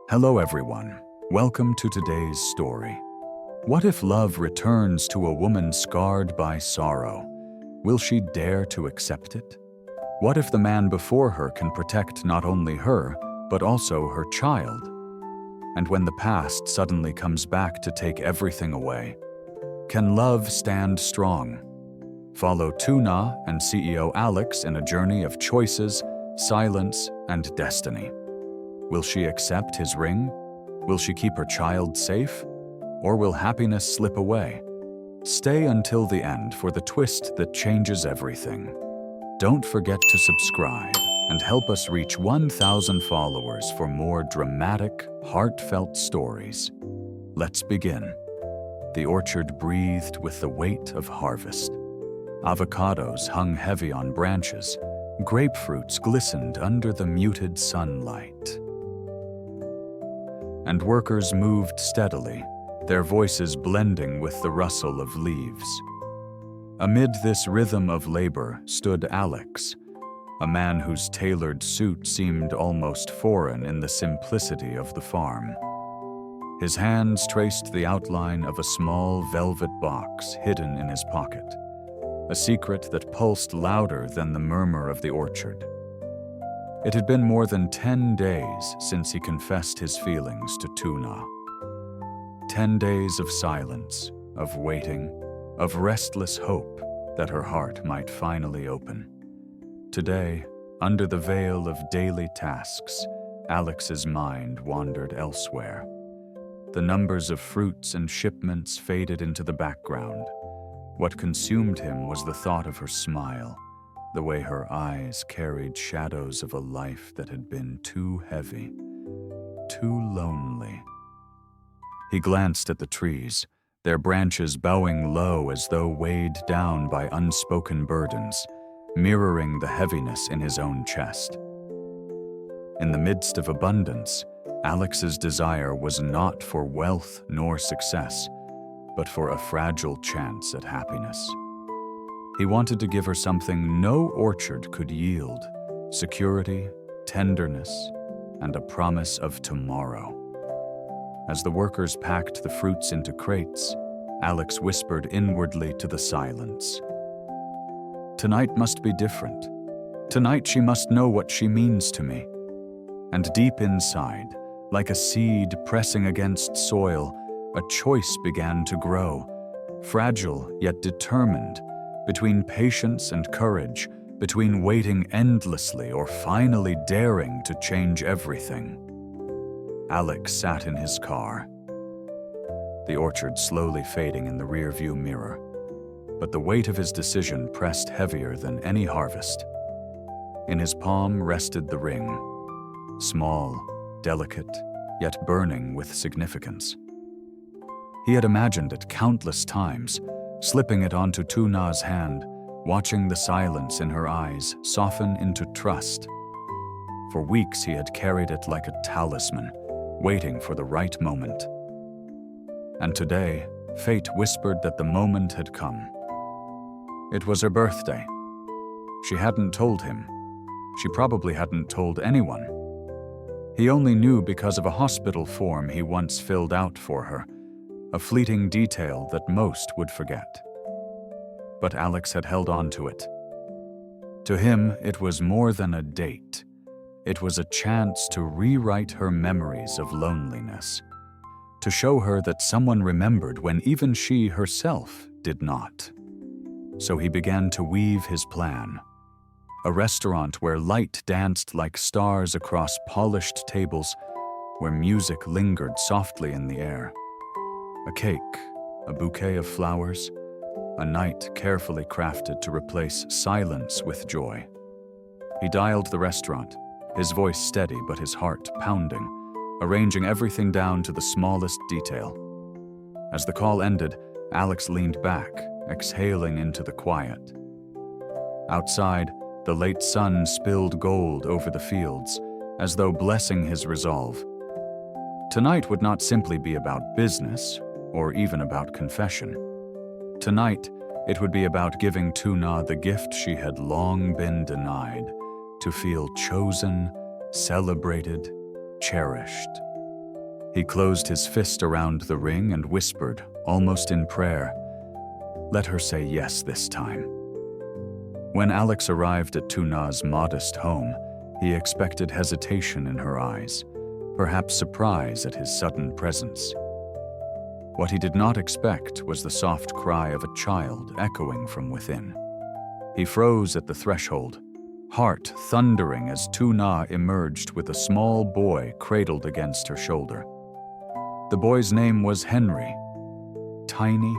Hello everyone, welcome to today's story. What if love returns to a woman scarred by sorrow? Will she dare to accept it? What if the man before her can protect not only her, but also her child? And when the past suddenly comes back to take everything away, can love stand strong? Follow Tuna and CEO Alex in a journey of choices, silence, and destiny. Will she accept his ring? Will she keep her child safe? Or will happiness slip away? Stay until the end for the twist that changes everything. Don't forget to subscribe and help us reach 1,000 followers for more dramatic, heartfelt stories. Let's begin. The orchard breathed with the weight of harvest. Avocados hung heavy on branches. Grapefruits glistened under the muted sunlight. And workers moved steadily, their voices blending with the rustle of leaves. Amid this rhythm of labor stood Alex, a man whose tailored suit seemed almost foreign in the simplicity of the farm. His hands traced the outline of a small velvet box hidden in his pocket, a secret that pulsed louder than the murmur of the orchard. It had been more than 10 days since he confessed his feelings to Tuna. 10 days of silence, of waiting, of restless hope that her heart might finally open. Today, under the veil of daily tasks, Alex's mind wandered elsewhere. The numbers of fruits and shipments faded into the background. What consumed him was the thought of her smile, the way her eyes carried shadows of a life that had been too heavy, too lonely. He glanced at the trees, their branches bowing low as though weighed down by unspoken burdens, mirroring the heaviness in his own chest. In the midst of abundance, Alex's desire was not for wealth nor success, but for a fragile chance at happiness. He wanted to give her something no orchard could yield: security, tenderness, and a promise of tomorrow. As the workers packed the fruits into crates, Alex whispered inwardly to the silence. Tonight must be different. Tonight she must know what she means to me. And deep inside, like a seed pressing against soil, a choice began to grow, fragile yet determined, between patience and courage, between waiting endlessly or finally daring to change everything. Alex sat in his car, the orchard slowly fading in the rearview mirror, but the weight of his decision pressed heavier than any harvest. In his palm rested the ring, small, delicate, yet burning with significance. He had imagined it countless times, slipping it onto Tuna's hand, watching the silence in her eyes soften into trust. For weeks he had carried it like a talisman, waiting for the right moment. And today, fate whispered that the moment had come. It was her birthday. She hadn't told him. She probably hadn't told anyone. He only knew because of a hospital form he once filled out for her, a fleeting detail that most would forget. But Alex had held on to it. To him, it was more than a date. It was a chance to rewrite her memories of loneliness, to show her that someone remembered when even she herself did not. So he began to weave his plan. A restaurant where light danced like stars across polished tables, where music lingered softly in the air. A cake, a bouquet of flowers, a night carefully crafted to replace silence with joy. He dialed the restaurant, his voice steady but his heart pounding, arranging everything down to the smallest detail. As the call ended, Alex leaned back, exhaling into the quiet. Outside, the late sun spilled gold over the fields, as though blessing his resolve. Tonight would not simply be about business, or even about confession. Tonight, it would be about giving Tuna the gift she had long been denied, to feel chosen, celebrated, cherished. He closed his fist around the ring and whispered, almost in prayer, "Let her say yes this time." When Alex arrived at Tuna's modest home, he expected hesitation in her eyes, perhaps surprise at his sudden presence. What he did not expect was the soft cry of a child echoing from within. He froze at the threshold, heart thundering as Tuna emerged with a small boy cradled against her shoulder. The boy's name was Henry. Tiny,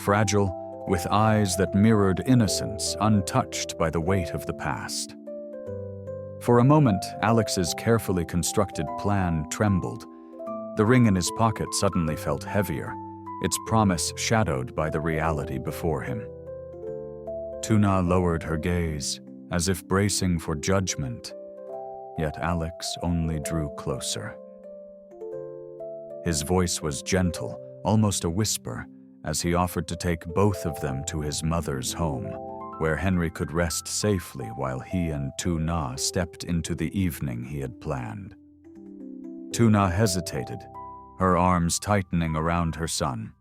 fragile, with eyes that mirrored innocence, untouched by the weight of the past. For a moment, Alex's carefully constructed plan trembled. The ring in his pocket suddenly felt heavier, its promise shadowed by the reality before him. Tuna lowered her gaze, as if bracing for judgment, yet Alex only drew closer. His voice was gentle, almost a whisper, as he offered to take both of them to his mother's home, where Henry could rest safely while he and Tuna stepped into the evening he had planned. Tuna hesitated, her arms tightening around her son.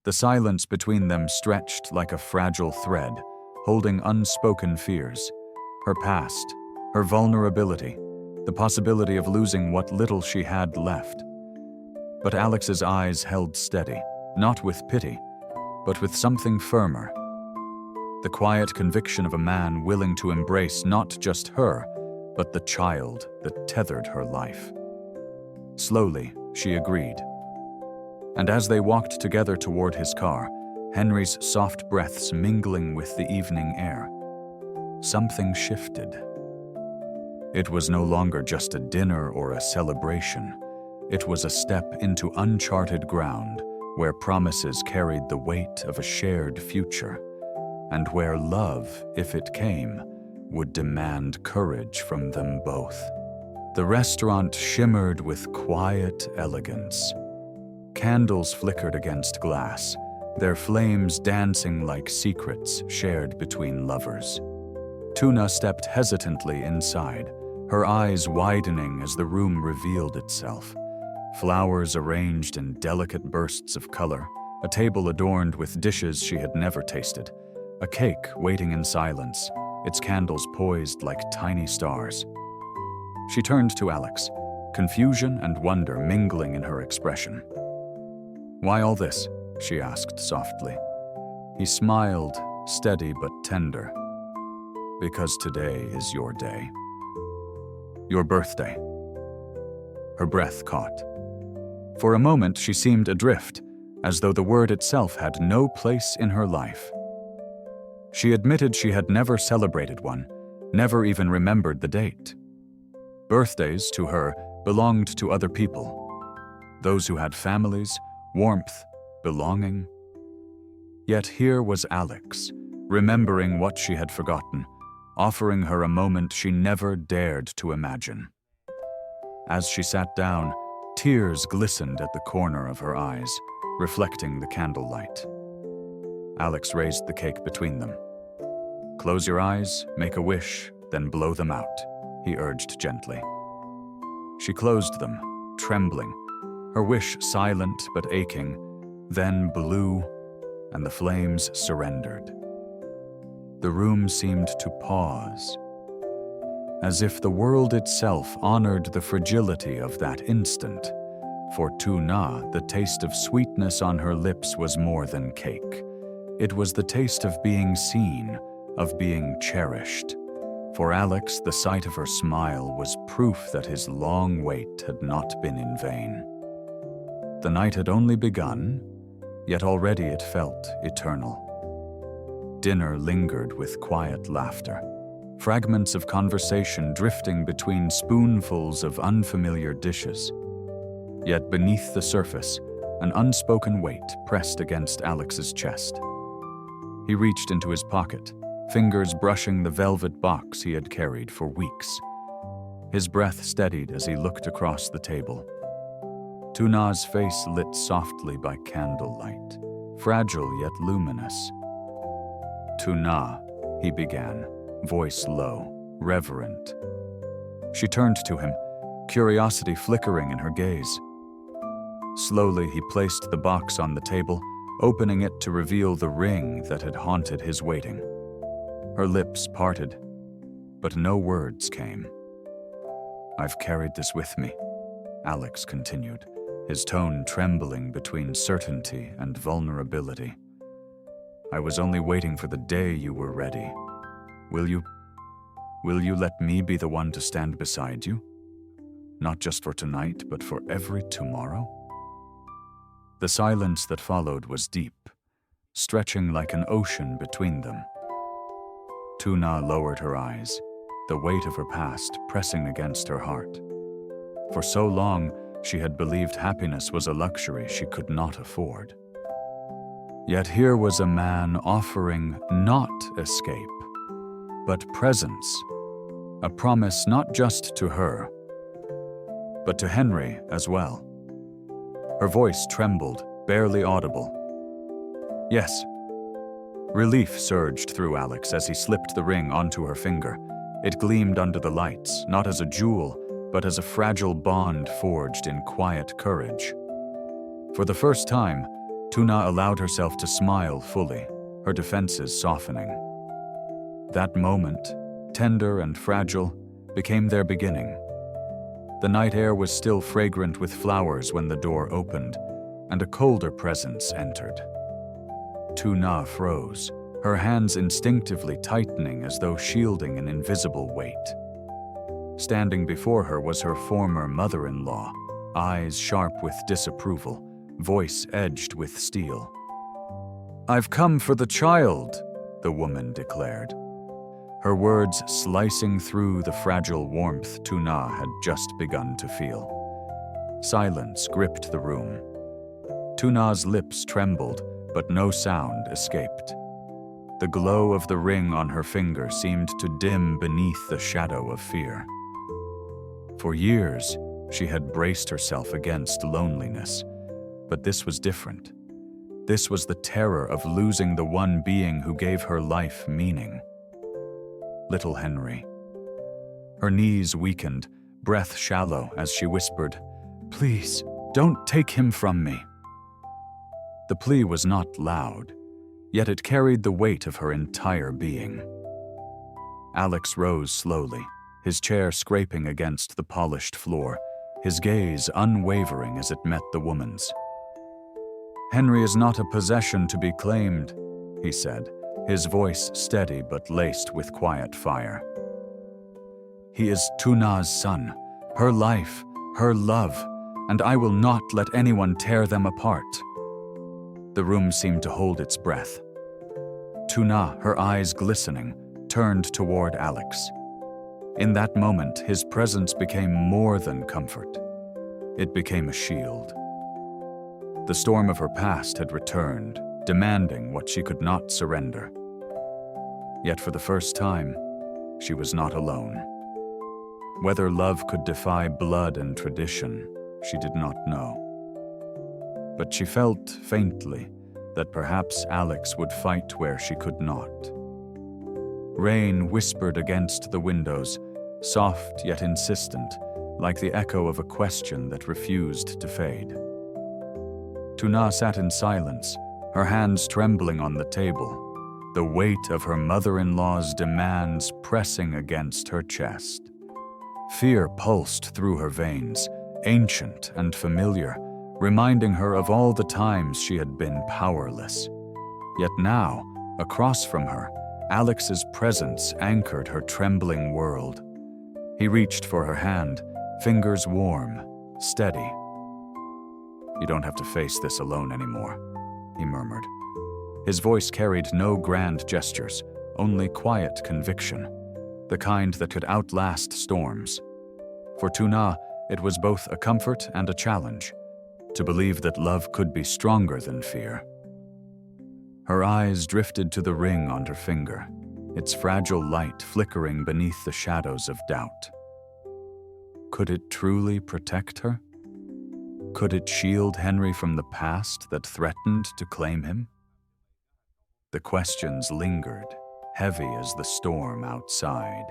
The silence between them stretched like a fragile thread, holding unspoken fears, her past, her vulnerability, the possibility of losing what little she had left. But Alex's eyes held steady, not with pity, but with something firmer. The quiet conviction of a man willing to embrace not just her, but the child that tethered her life. Slowly, she agreed. And as they walked together toward his car, Henry's soft breaths mingling with the evening air, something shifted. It was no longer just a dinner or a celebration. It was a step into uncharted ground where promises carried the weight of a shared future, and where love, if it came, would demand courage from them both. The restaurant shimmered with quiet elegance. Candles flickered against glass, their flames dancing like secrets shared between lovers. Tuna stepped hesitantly inside, her eyes widening as the room revealed itself. Flowers arranged in delicate bursts of color, a table adorned with dishes she had never tasted, a cake waiting in silence, its candles poised like tiny stars. She turned to Alex, confusion and wonder mingling in her expression. "Why all this?" she asked softly. He smiled, steady but tender. "Because today is your day. Your birthday." Her breath caught. For a moment, she seemed adrift, as though the word itself had no place in her life. She admitted she had never celebrated one, never even remembered the date. Birthdays, to her, belonged to other people. Those who had families, warmth, belonging. Yet here was Alex, remembering what she had forgotten, offering her a moment she never dared to imagine. As she sat down, tears glistened at the corner of her eyes, reflecting the candlelight. Alex raised the cake between them. "Close your eyes, make a wish, then blow them out," he urged gently. She closed them, trembling, her wish silent but aching, then blew, and the flames surrendered. The room seemed to pause, as if the world itself honored the fragility of that instant. For Tuna, the taste of sweetness on her lips was more than cake. It was the taste of being seen, of being cherished. For Alex, the sight of her smile was proof that his long wait had not been in vain. The night had only begun, yet already it felt eternal. Dinner lingered with quiet laughter, fragments of conversation drifting between spoonfuls of unfamiliar dishes. Yet beneath the surface, an unspoken weight pressed against Alex's chest. He reached into his pocket, fingers brushing the velvet box he had carried for weeks. His breath steadied as he looked across the table. Tuna's face lit softly by candlelight, fragile yet luminous. "Tuna," he began, voice low, reverent. She turned to him, curiosity flickering in her gaze. Slowly, he placed the box on the table, opening it to reveal the ring that had haunted his waiting. Her lips parted, but no words came. "I've carried this with me," Alex continued, his tone trembling between certainty and vulnerability. "I was only waiting for the day you were ready. Will you let me be the one to stand beside you? Not just for tonight, but for every tomorrow?" The silence that followed was deep, stretching like an ocean between them. Tuna lowered her eyes, the weight of her past pressing against her heart. For so long, she had believed happiness was a luxury she could not afford. Yet here was a man offering not escape, but presence, a promise not just to her, but to Henry as well. Her voice trembled, barely audible. "Yes." Relief surged through Alex as he slipped the ring onto her finger. It gleamed under the lights, not as a jewel, but as a fragile bond forged in quiet courage. For the first time, Tuna allowed herself to smile fully, her defenses softening. That moment, tender and fragile, became their beginning. The night air was still fragrant with flowers when the door opened, and a colder presence entered. Tuna froze, her hands instinctively tightening as though shielding an invisible weight. Standing before her was her former mother-in-law, eyes sharp with disapproval, voice edged with steel. "I've come for the child," the woman declared, her words slicing through the fragile warmth Tuna had just begun to feel. Silence gripped the room. Tuna's lips trembled, but no sound escaped. The glow of the ring on her finger seemed to dim beneath the shadow of fear. For years, she had braced herself against loneliness, but this was different. This was the terror of losing the one being who gave her life meaning. Little Henry. Her knees weakened, breath shallow as she whispered, "Please, don't take him from me." The plea was not loud, yet it carried the weight of her entire being. Alex rose slowly, his chair scraping against the polished floor, his gaze unwavering as it met the woman's. "Henry is not a possession to be claimed," he said, his voice steady but laced with quiet fire. "He is Tuna's son, her life, her love, and I will not let anyone tear them apart." The room seemed to hold its breath. Tuna, her eyes glistening, turned toward Alex. In that moment, his presence became more than comfort. It became a shield. The storm of her past had returned, demanding what she could not surrender. Yet for the first time, she was not alone. Whether love could defy blood and tradition, she did not know. But she felt faintly that perhaps Alex would fight where she could not. Rain whispered against the windows, soft yet insistent, like the echo of a question that refused to fade. Tuna sat in silence, her hands trembling on the table, the weight of her mother-in-law's demands pressing against her chest. Fear pulsed through her veins, ancient and familiar, reminding her of all the times she had been powerless. Yet now, across from her, Alex's presence anchored her trembling world. He reached for her hand, fingers warm, steady. "You don't have to face this alone anymore," he murmured. His voice carried no grand gestures, only quiet conviction, the kind that could outlast storms. For Tuna, it was both a comfort and a challenge, to believe that love could be stronger than fear. Her eyes drifted to the ring on her finger, its fragile light flickering beneath the shadows of doubt. Could it truly protect her? Could it shield Henry from the past that threatened to claim him? The questions lingered, heavy as the storm outside.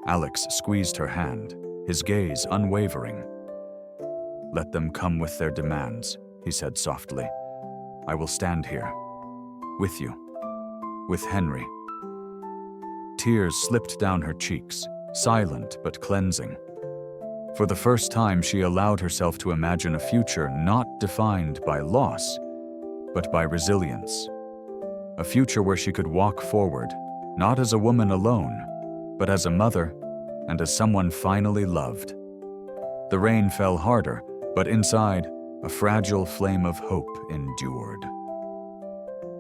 Alex squeezed her hand, his gaze unwavering. Let them come with their demands, he said softly. I will stand here, with you, with Henry. Tears slipped down her cheeks, silent but cleansing. For the first time, she allowed herself to imagine a future not defined by loss, but by resilience. A future where she could walk forward, not as a woman alone, but as a mother and as someone finally loved. The rain fell harder, but inside, a fragile flame of hope endured.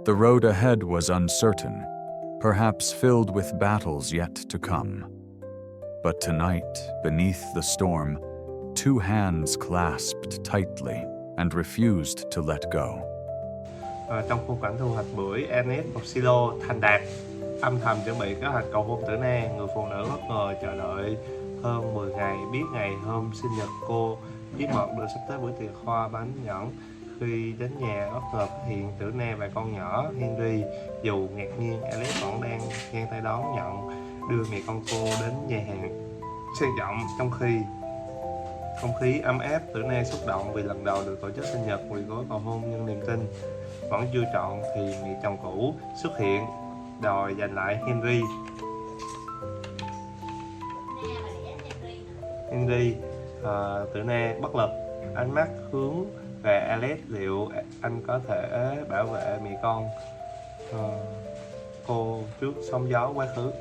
The road ahead was uncertain, perhaps filled with battles yet to come. But tonight, beneath the storm, two hands clasped tightly and refused to let go. Trong khung cảnh thu hoạch bưởi, Ernest một silo thành đạt âm thầm chuẩn bị kế hoạch cầu hôn Tử Na. Người phụ nữ bất ngờ chờ đợi hơn 10 ngày, biết ngày hôm sinh nhật cô, biết mọt được sắp tới bữa tiệc hoa bánh nhẫn. Khi đến nhà, bất ngờ phát hiện Tử Na và con nhỏ Henry. Dù ngạc nhiên, Alex vẫn đang ngang tay đón nhận, đưa mẹ con cô đến nhà hàng sang trọng. Trong khi không khí ấm áp, Tử Na xúc động vì lần đầu được tổ chức sinh nhật, quỳ gối cầu hôn nhưng niềm tin vẫn chưa trọn thì người chồng cũ xuất hiện đòi giành lại Henry. Tử Na bất lực, ánh mắt hướng về Alex, liệu anh có thể bảo vệ mẹ con cô trước sóng gió quá khứ.